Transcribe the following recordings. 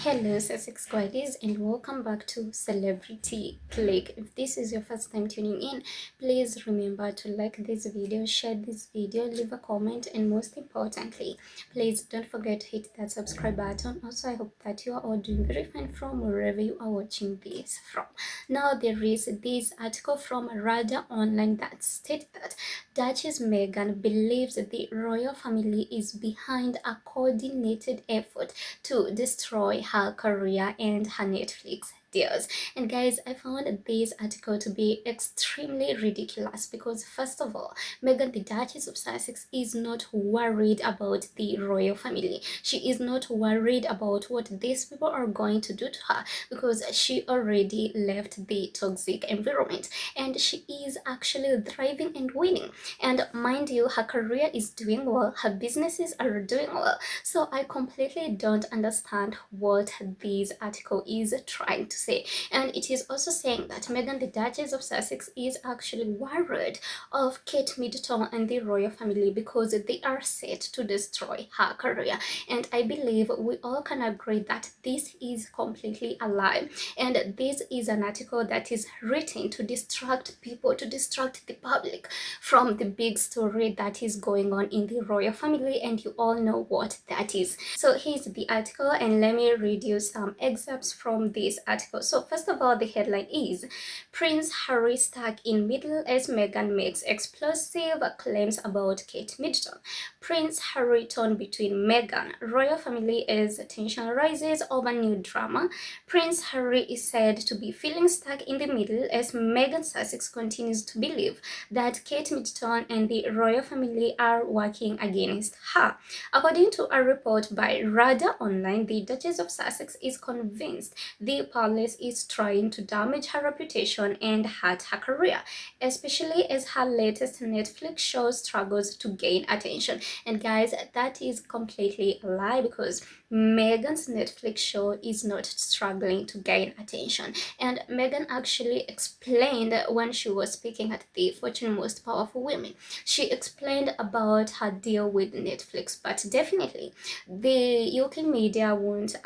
Hello Sussex squaddies, and welcome back to Celebrity Click. If this is your first time tuning in, please remember to like this video, share this video, leave a comment, and most importantly, please don't forget to hit that subscribe button. Also, I hope that you are all doing very fine from wherever you are watching this from. Now, there is this article from Radar Online that states that Duchess Meghan believes the royal family is behind a coordinated effort to destroy her career and her Netflix deals. And guys, I found this article to be extremely ridiculous because first of all, Meghan the Duchess of Sussex is not worried about the royal family. She is not worried about what these people are going to do to her because she already left the toxic environment and she is actually thriving and winning. And mind you, her career is doing well, her businesses are doing well. So I completely don't understand what this article is trying to say. And it is also saying that Meghan the Duchess of Sussex is actually worried of Kate Middleton and the royal family because they are set to destroy her career. And I believe we all can agree that this is completely a lie. And this is an article that is written to distract people, to distract the public from the big story that is going on in the royal family, and you all know what that is. So here's the article, and let me read you some excerpts from this article. So first of all, the headline is Prince Harry stuck in middle as Meghan makes explosive claims about Kate Middleton. Prince Harry torn between Meghan, royal family as tension rises over new drama. Prince Harry is said to be feeling stuck in the middle as Meghan Sussex continues to believe that Kate Middleton and the royal family are working against her. According to a report by Radar Online, the Duchess of Sussex is convinced the palace is trying to damage her reputation and hurt her career, especially as her latest Netflix show struggles to gain attention. And guys, that is completely a lie because Meghan's Netflix show is not struggling to gain attention. And Meghan actually explained when she was speaking at the Fortune Most Powerful Women. She explained about her deal with Netflix, but definitely the UK media won't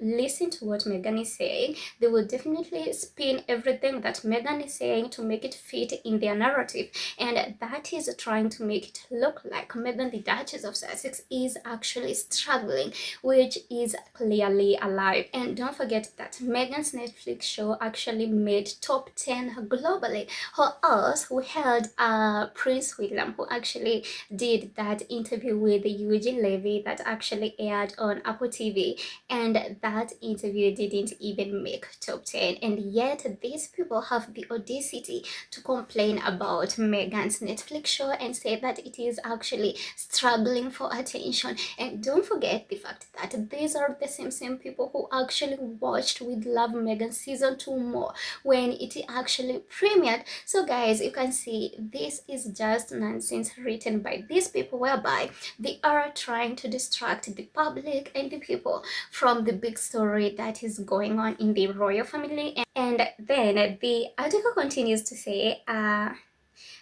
listen to what Meghan is saying. They will definitely spin everything that Meghan is saying to make it fit in their narrative, and that is trying to make it look like Meghan the Duchess of Sussex is actually struggling, which is clearly a lie. And don't forget that Meghan's Netflix show actually made top 10 globally. For us, we had Prince William, who actually did that interview with Eugene Levy that actually aired on Apple TV, and that interview didn't even make top 10. And yet these people have the audacity to complain about Meghan's Netflix show and say that it is actually struggling for attention. And don't forget the fact that these are the same people who actually watched With Love Meghan season 2 more when it actually premiered. So guys, you can see this is just nonsense written by these people, whereby they are trying to distract the public and the people from the big story that is going on in the royal family. And then the article continues to say,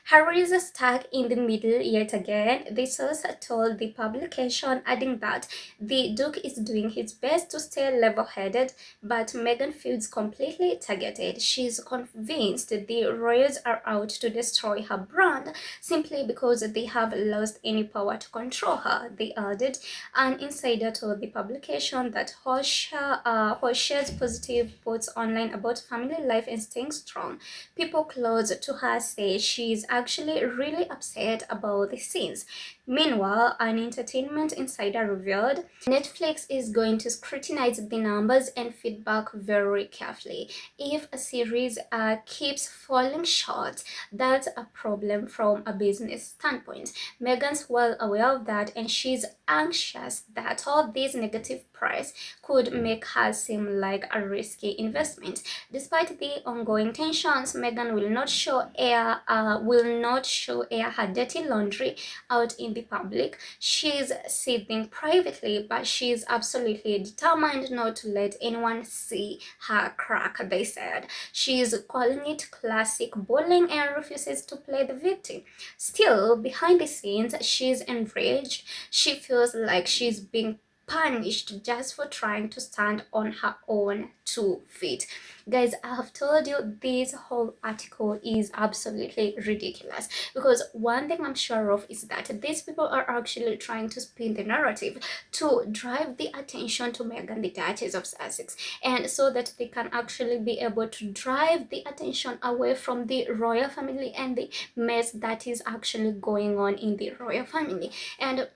Harry is stuck in the middle yet again, the source told the publication, adding that the Duke is doing his best to stay level-headed, but Meghan feels completely targeted. She's convinced the royals are out to destroy her brand simply because they have lost any power to control her, they added. An insider told the publication that her shares positive posts online about family life and staying strong. People close to her say she's actually really upset about the scenes. Meanwhile, an entertainment insider revealed Netflix is going to scrutinize the numbers and feedback very carefully. If a series keeps falling short, that's a problem from a business standpoint. Meghan's well aware of that, and she's anxious that all this negative press could make her seem like a risky investment. Despite the ongoing tensions, Meghan will not show air her dirty laundry out in the public. She's seething privately, but she's absolutely determined not to let anyone see her crack, they said. She's calling it classic bullying and refuses to play the victim. Still, behind the scenes, she's enraged. She feels like she's being punished just for trying to stand on her own 2 feet. Guys, I have told you this whole article is absolutely ridiculous, because one thing I'm sure of is that these people are actually trying to spin the narrative to drive the attention to Meghan, the Duchess of Sussex, and so that they can actually be able to drive the attention away from the royal family and the mess that is actually going on in the royal family. And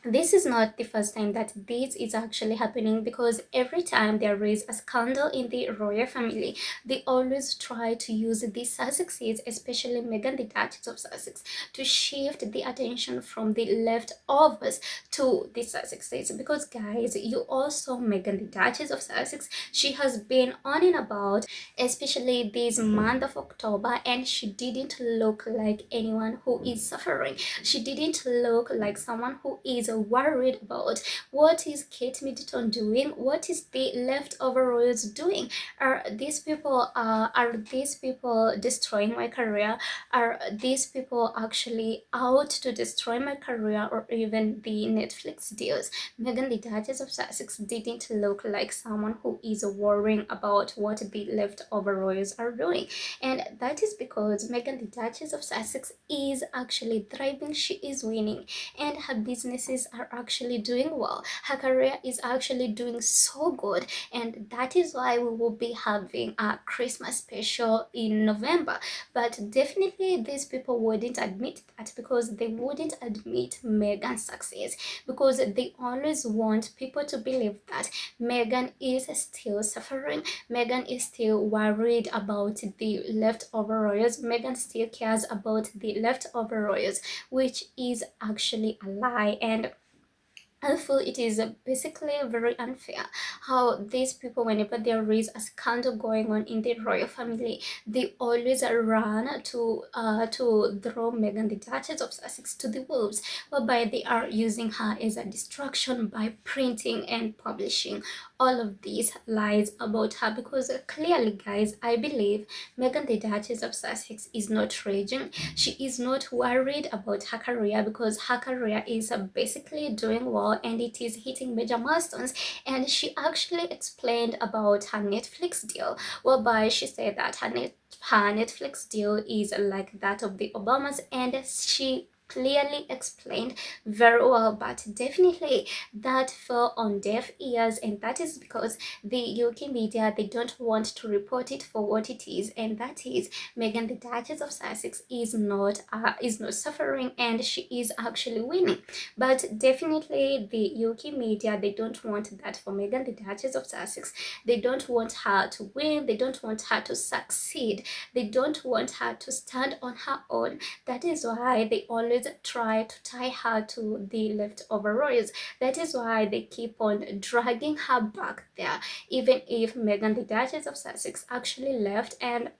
this is not the first time that this is actually happening, because every time there is a scandal in the royal family, they always try to use the Sussexes, especially Meghan, the Duchess of Sussex, to shift the attention from the leftovers to the Sussexes. Because guys, you all saw Meghan, the Duchess of Sussex. She has been on and about, especially this month of October, and she didn't look like anyone who is suffering. She didn't look like someone who is worried about what is Kate Middleton doing, what is the leftover royals doing. Are these people destroying my career? Are these people actually out to destroy my career, or even the Netflix deals? Meghan, the Duchess of Sussex, didn't look like someone who is worrying about what the leftover royals are doing. And that is because Meghan, the Duchess of Sussex, is actually thriving. She is winning, and her businesses are actually doing well. Her career is actually doing so good, and that is why we will be having a Christmas special in November. But definitely these people wouldn't admit that, because they wouldn't admit Meghan's success, because they always want people to believe that Meghan is still suffering. Meghan is still worried about the leftover royals. Meghan still cares about the leftover royals, which is actually a lie. And I feel it is basically very unfair how these people, whenever there is a scandal going on in the royal family, they always run to throw Meghan, the Duchess of Sussex, to the wolves, whereby they are using her as a distraction by printing and publishing all of these lies about her. Because clearly, guys, I believe Meghan, the Duchess of Sussex, is not raging. She is not worried about her career, because her career is basically doing well and it is hitting major milestones. And she actually explained about her Netflix deal, whereby she said that her Netflix deal is like that of the Obamas, and she clearly explained very well. But definitely that fell on deaf ears, and that is because the UK media, they don't want to report it for what it is, and that is Meghan, the Duchess of Sussex, is not suffering, and she is actually winning. But definitely the UK media, they don't want that for Meghan, the Duchess of Sussex. They don't want her to win. They don't want her to succeed. They don't want her to stand on her own. That is why they always try to tie her to the leftover royals. That is why they keep on dragging her back there, even if Meghan, the Duchess of Sussex, actually left. And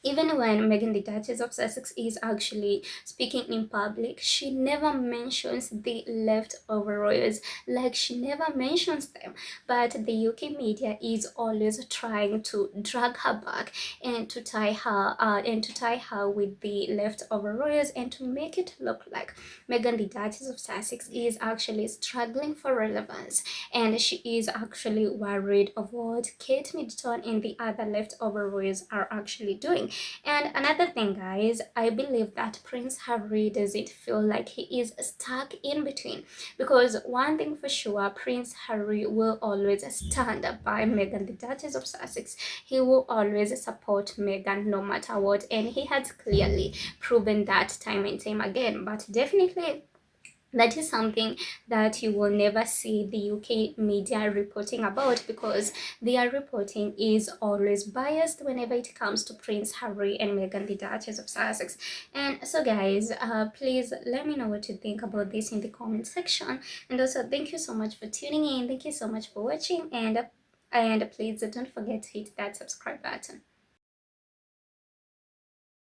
even when Meghan, the Duchess of Sussex, is actually speaking in public, she never mentions the leftover royals. Like, she never mentions them. But the UK media is always trying to drag her back and to tie her with the leftover royals, and to make it look like Meghan, the Duchess of Sussex, is actually struggling for relevance, and she is actually worried of what Kate Middleton and the other leftover royals are actually doing. And another thing, guys, I believe that Prince Harry doesn't feel like he is stuck in between, because one thing for sure, Prince Harry will always stand by Meghan, the Duchess of Sussex. He will always support Meghan no matter what, and he has clearly proven that time and time again. But definitely that is something that you will never see the UK media reporting about, because their reporting is always biased whenever it comes to Prince Harry and Meghan, the Duchess of Sussex. And so guys, please let me know what you think about this in the comment section. And also, thank you so much for tuning in. Thank you so much for watching, and please don't forget to hit that subscribe button.